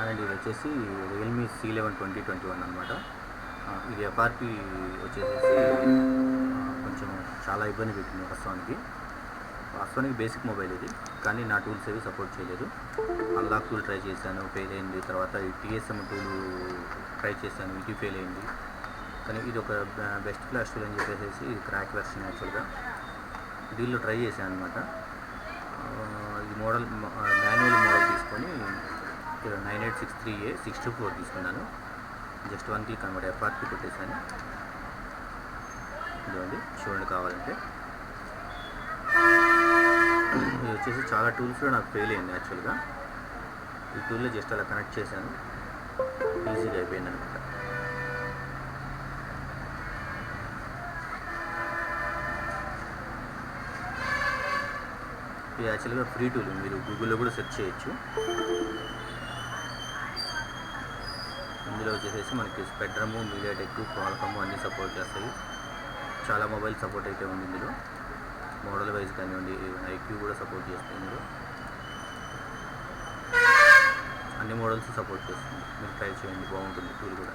And ఇది వచ్చేసి Realme C11 2021 అనమాట. ఇది ఎఫ్ఆర్పి వచ్చేసేసి కొంచెం చాలా ఇబ్బంది పెట్టింది వాస్తవానికి బేసిక్ మొబైల్ ఇది, కానీ నా టూల్స్ ఏవి సపోర్ట్ చేయలేదు. అన్లాక్ టూల్ ట్రై చేశాను, ఫెయిల్ అయింది. తర్వాత ఈ TSM టూల్ ట్రై చేశాను, ఇది ఫెయిల్ అయింది. కానీ ఇది ఒక బెస్ట్ క్లాస్ టూల్ అని చెప్పేసి ఇది క్రాక్ వెర్షన్. యాక్చువల్గా దీనిలో ట్రై చేశాను అనమాట. ఈ మోడల్ మాన్యువల్ మోడల్ తీసుకొని 9863A 624 తీసుకున్నాను. జస్ట్ 1 క్లిక్ అనమాట, ఎఫ్ఆర్పి కొట్టేశాను. ఇదిగోండి చూడండి కావాలంటే. ఇది వచ్చేసి చాలా టూల్స్లో నాకు ఫెయిల్ అయింది. యాక్చువల్గా ఈ టూల్లో జస్ట్ అలా కనెక్ట్ చేశాను, ఈజీగా అయిపోయింది అనమాట. ఇది యాక్చువల్గా ఫ్రీ టూల్, మీరు గూగుల్లో కూడా సెర్చ్ చేయొచ్చు. ఇందులో వచ్చేసి మనకి స్పెక్ట్రమ్, మీడియాటెక్, క్వాల్కమ్ అన్నీ సపోర్ట్ చేస్తాయి. చాలా మొబైల్ సపోర్ట్ అయితే ఉంది ఇందులో, మోడల్ వైజ్ కానివ్వండి. IQ కూడా సపోర్ట్ చేస్తుంది ఇందులో, అన్ని మోడల్స్ సపోర్ట్ చేస్తుంది. మీరు ట్రై చేయండి, బాగుంటుంది టూల్ కూడా.